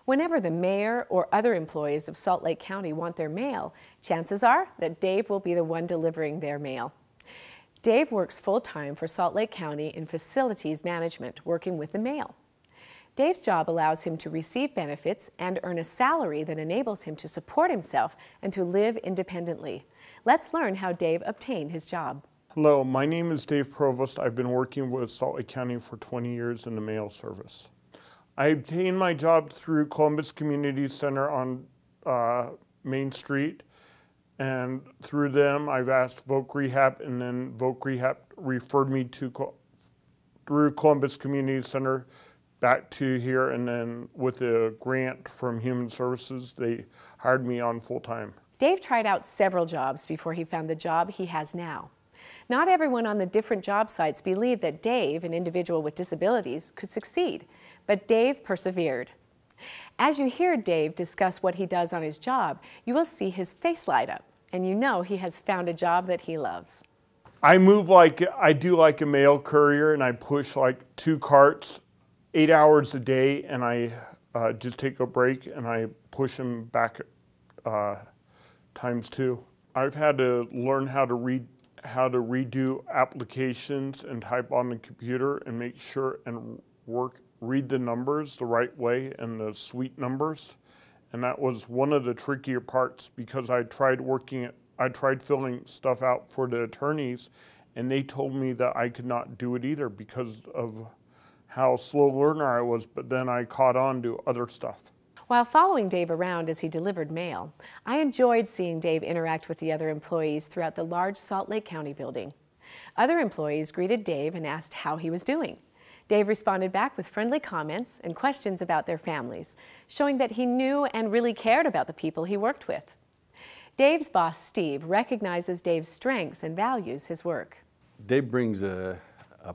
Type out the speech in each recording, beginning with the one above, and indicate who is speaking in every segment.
Speaker 1: Whenever the mayor or other employees of Salt Lake County want their mail, chances are that Dave will be the one delivering their mail. Dave works full-time for Salt Lake County in facilities management, working with the mail. Dave's job allows him to receive benefits and earn a salary that enables him to support himself and to live independently. Let's learn how Dave obtained his job.
Speaker 2: Hello, my name is Dave Provost. I've been working with Salt Lake County for 20 years in the mail service. I obtained my job through Columbus Community Center on Main Street, and through them I've asked Voc Rehab, and then Voc Rehab referred me through Columbus Community Center back to here, and then with a grant from Human Services, they hired me on full-time.
Speaker 1: Dave tried out several jobs before he found the job he has now. Not everyone on the different job sites believed that Dave, an individual with disabilities, could succeed, but Dave persevered. As you hear Dave discuss what he does on his job, you will see his face light up, and you know he has found a job that he loves.
Speaker 2: I do like a mail courier, and I push like 2 carts 8 hours a day, and I just take a break and I push them back ×2. I've had to learn how to redo applications and type on the computer and make sure and read the numbers the right way and the suite numbers. And that was one of the trickier parts, because I tried filling stuff out for the attorneys, and they told me that I could not do it either because of how slow learner I was, but then I caught on to other stuff.
Speaker 1: While following Dave around as he delivered mail, I enjoyed seeing Dave interact with the other employees throughout the large Salt Lake County building. Other employees greeted Dave and asked how he was doing. Dave responded back with friendly comments and questions about their families, showing that he knew and really cared about the people he worked with. Dave's boss, Steve, recognizes Dave's strengths and values his work.
Speaker 3: Dave brings a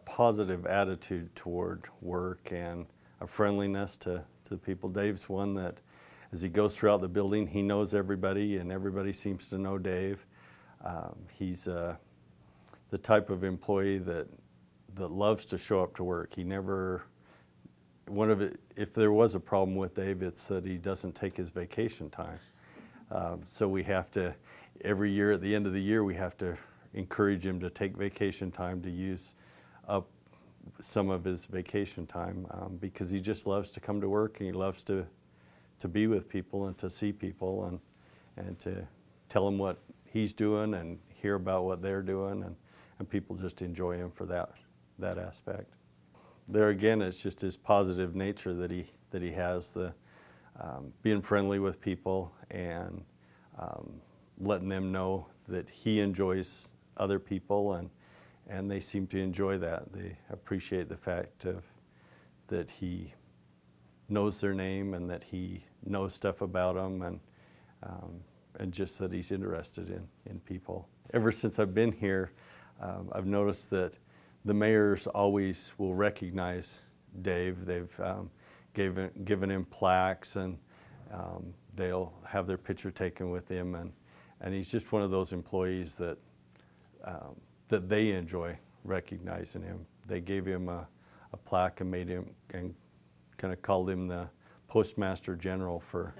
Speaker 3: positive attitude toward work and a friendliness to the people. Dave's one that, as he goes throughout the building, he knows everybody and everybody seems to know Dave. He's the type of employee that loves to show up to work. He never, if there was a problem with Dave, it's that he doesn't take his vacation time. So we have to, every year at the end of the year, we have to encourage him to take vacation time, to use up some of his vacation time, because he just loves to come to work and he loves to be with people and to see people and to tell them what he's doing and hear about what they're doing, and people just enjoy him for that aspect. There again, it's just his positive nature that he has, the being friendly with people and letting them know that he enjoys other people, and they seem to enjoy that. They appreciate the fact that he knows their name and that he knows stuff about them, and just that he's interested in people. Ever since I've been here, I've noticed that the mayors always will recognize Dave. They've given him plaques, and they'll have their picture taken with him, and he's just one of those employees that they enjoy recognizing him. They gave him a plaque and made him, and kind of called him the Postmaster General for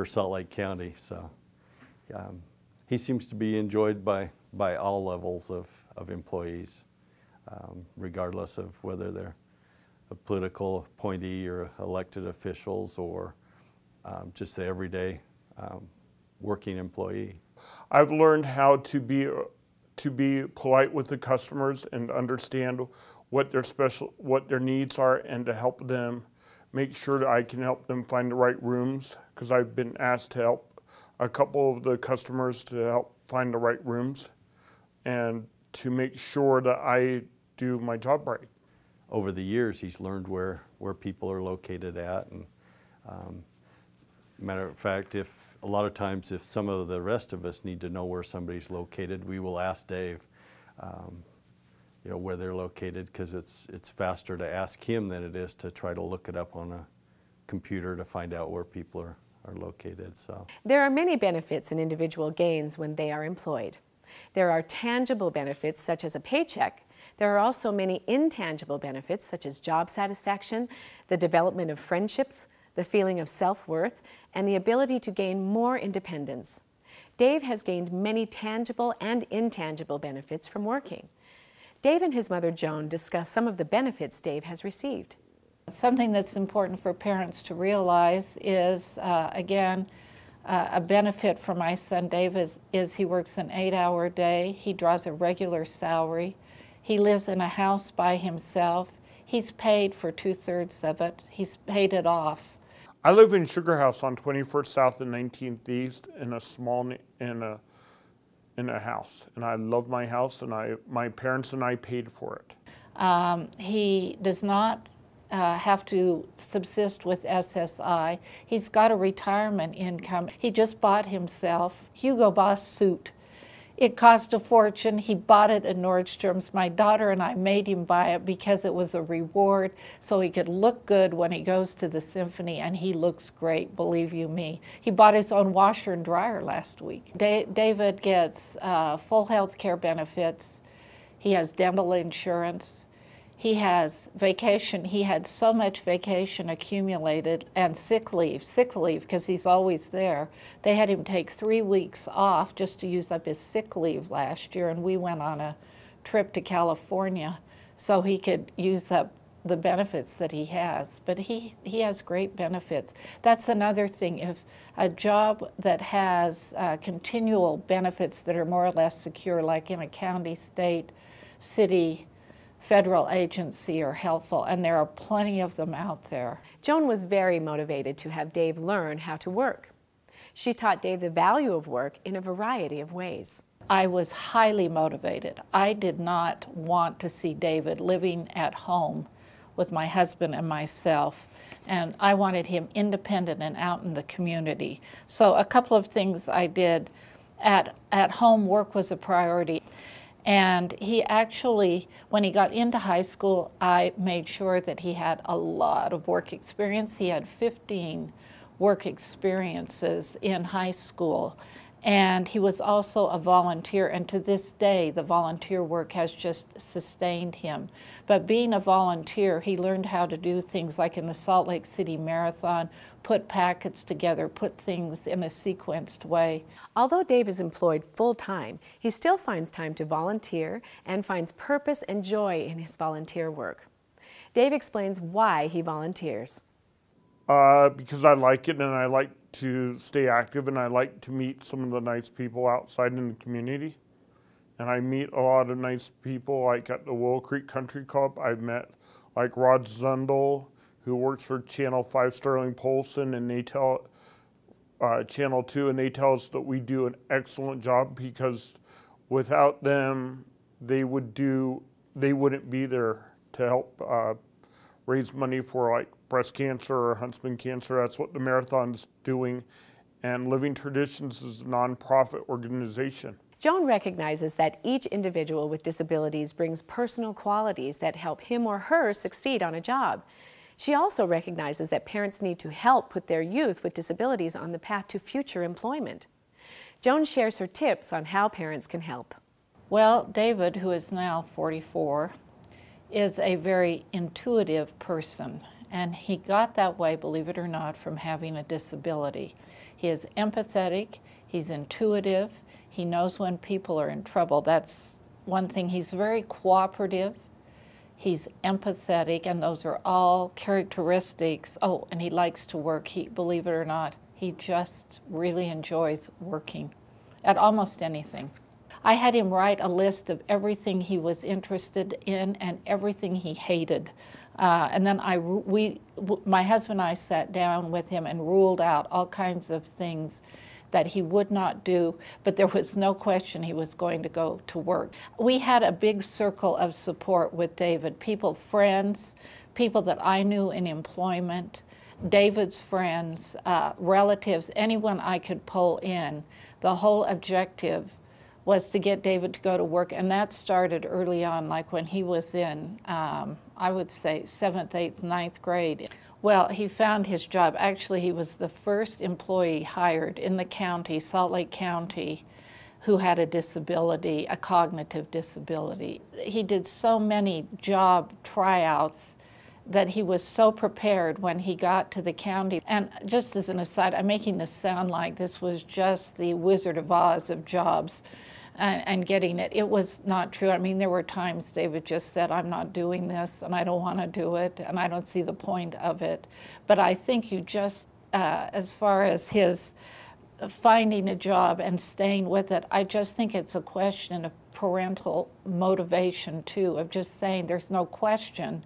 Speaker 3: Salt Lake County. So he seems to be enjoyed by all levels of employees, regardless of whether they're a political appointee or elected officials or just the everyday working employee.
Speaker 2: I've learned how to be polite with the customers and understand what their needs are, and to help them, make sure that I can help them find the right rooms, because I've been asked to help a couple of the customers to help find the right rooms and to make sure that I do my job right.
Speaker 3: Over the years, he's learned where people are located at, and matter of fact, a lot of times if some of the rest of us need to know where somebody's located, we will ask Dave, where they're located, because it's faster to ask him than it is to try to look it up on a computer to find out where people are located. So
Speaker 1: there are many benefits and individual gains when they are employed. There are tangible benefits such as a paycheck. There are also many intangible benefits such as job satisfaction, the development of friendships, the feeling of self-worth, and the ability to gain more independence. Dave has gained many tangible and intangible benefits from working. Dave and his mother Joan discuss some of the benefits Dave has received.
Speaker 4: Something that's important for parents to realize is, again, a benefit for my son Dave is he works an 8-hour day, he draws a regular salary, he lives in a house by himself, he's paid for 2/3 of it, he's paid it off.
Speaker 2: I live in Sugar House on 21st South and 19th East in a small in a house, and I love my house, and my parents and I paid for it.
Speaker 4: He does not have to subsist with SSI. He's got a retirement income. He just bought himself Hugo Boss suit. It cost a fortune. He bought it at Nordstrom's. My daughter and I made him buy it because it was a reward so he could look good when he goes to the symphony, and he looks great, believe you me. He bought his own washer and dryer last week. David gets full health care benefits. He has dental insurance. He has vacation. He had so much vacation accumulated, and sick leave because he's always there. They had him take 3 weeks off just to use up his sick leave last year, and we went on a trip to California so he could use up the benefits that he has. But he has great benefits. That's another thing. If a job that has continual benefits that are more or less secure, like in a county, state, city, federal agency, are helpful, and there are plenty of them out there.
Speaker 1: Joan was very motivated to have Dave learn how to work. She taught Dave the value of work in a variety of ways.
Speaker 4: I was highly motivated. I did not want to see David living at home with my husband and myself, and I wanted him independent and out in the community. So a couple of things I did. At home, work was a priority. And he actually, when he got into high school, I made sure that he had a lot of work experience. He had 15 work experiences in high school. And he was also a volunteer, and to this day, the volunteer work has just sustained him. But being a volunteer, he learned how to do things like in the Salt Lake City Marathon, put packets together, put things in a sequenced way.
Speaker 1: Although Dave is employed full-time, he still finds time to volunteer and finds purpose and joy in his volunteer work. Dave explains why he volunteers.
Speaker 2: Because I like it, and I like to stay active, and I like to meet some of the nice people outside in the community. And I meet a lot of nice people, like at the Willow Creek Country Club. I've met like Rod Zundel, who works for Channel 5 Sterling Polson, and they tell Channel 2, and they tell us that we do an excellent job, because without them, they wouldn't be there to help raise money for like breast cancer or Huntsman cancer. That's what the marathon's doing. And Living Traditions is a nonprofit organization.
Speaker 1: Joan recognizes that each individual with disabilities brings personal qualities that help him or her succeed on a job. She also recognizes that parents need to help put their youth with disabilities on the path to future employment. Joan shares her tips on how parents can help.
Speaker 4: Well, David, who is now 44, is a very intuitive person. And he got that way, believe it or not, from having a disability. He is empathetic, he's intuitive, he knows when people are in trouble. That's one thing. He's very cooperative, he's empathetic, and those are all characteristics. Oh, and he likes to work. Believe it or not, he just really enjoys working at almost anything. I had him write a list of everything he was interested in and everything he hated. And then my husband and I sat down with him and ruled out all kinds of things that he would not do, but there was no question he was going to go to work. We had a big circle of support with David, friends, people that I knew in employment, David's friends, relatives, anyone I could pull in. The whole objective was to get David to go to work, and that started early on, like when he was in, I would say, 7th, 8th, 9th grade. Well, he found his job. Actually, he was the first employee hired in the county, Salt Lake County, who had a disability, a cognitive disability. He did so many job tryouts that he was so prepared when he got to the county. And just as an aside, I'm making this sound like this was just the Wizard of Oz of jobs and getting it. It was not true. I mean, there were times David just said, I'm not doing this, and I don't want to do it, and I don't see the point of it. But I think you just, as far as his finding a job and staying with it, I just think it's a question of parental motivation too, of just saying there's no question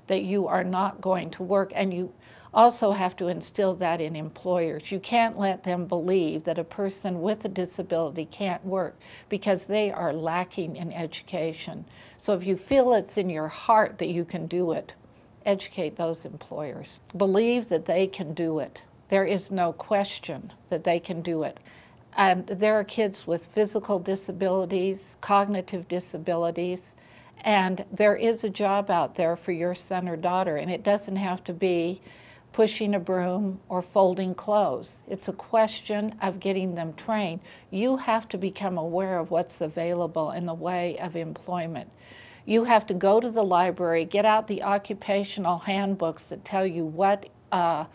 Speaker 4: that you are not going to work. And you also have to instill that in employers. You can't let them believe that a person with a disability can't work because they are lacking in education. So if you feel it's in your heart that you can do it, educate those employers. Believe that they can do it. There is no question that they can do it. And there are kids with physical disabilities, cognitive disabilities, and there is a job out there for your son or daughter, and it doesn't have to be pushing a broom or folding clothes. It's a question of getting them trained. You have to become aware of what's available in the way of employment. You have to go to the library, get out the occupational handbooks that tell you what are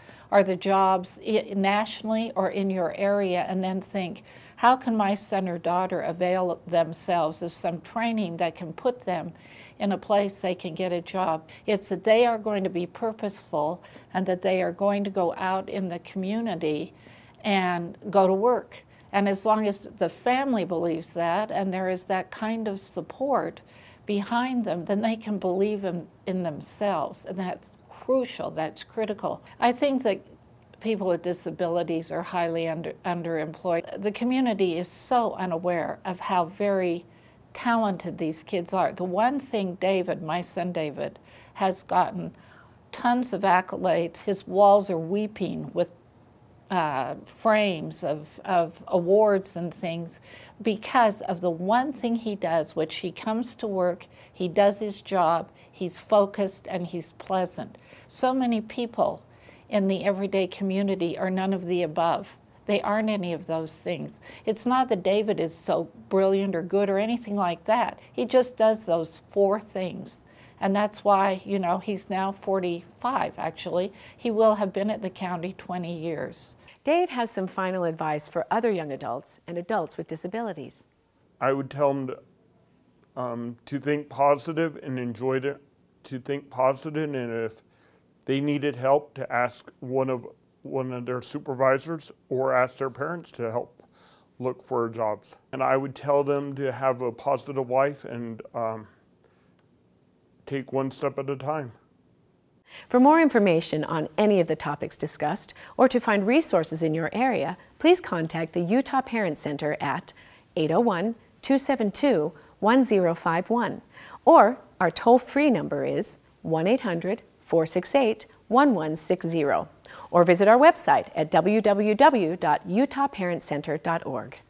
Speaker 4: the jobs nationally or in your area, and then think, how can my son or daughter avail themselves of some training that can put them in a place they can get a job? It's that they are going to be purposeful and that they are going to go out in the community and go to work. And as long as the family believes that and there is that kind of support behind them, then they can believe in themselves, and that's crucial, that's critical. I think that people with disabilities are highly underemployed. The community is so unaware of how very talented these kids are. The one thing David, my son David, has gotten tons of accolades. His walls are weeping with frames of awards and things because of the one thing he does, which he comes to work, he does his job, he's focused, and he's pleasant. So many people in the everyday community are none of the above. They aren't any of those things. It's not that David is so brilliant or good or anything like that. He just does those 4 things. And that's why, you know, he's now 45, actually. He will have been at the county 20 years.
Speaker 1: Dave has some final advice for other young adults and adults with disabilities.
Speaker 2: I would tell them to think positive and enjoy it, to think positive, and if they needed help, to ask one of their supervisors or ask their parents to help look for jobs. And I would tell them to have a positive life and take one step at a time.
Speaker 1: For more information on any of the topics discussed or to find resources in your area, please contact the Utah Parent Center at 801-272-1051, or our toll-free number is 1-800-468-1160, or visit our website at www.utahparentcenter.org.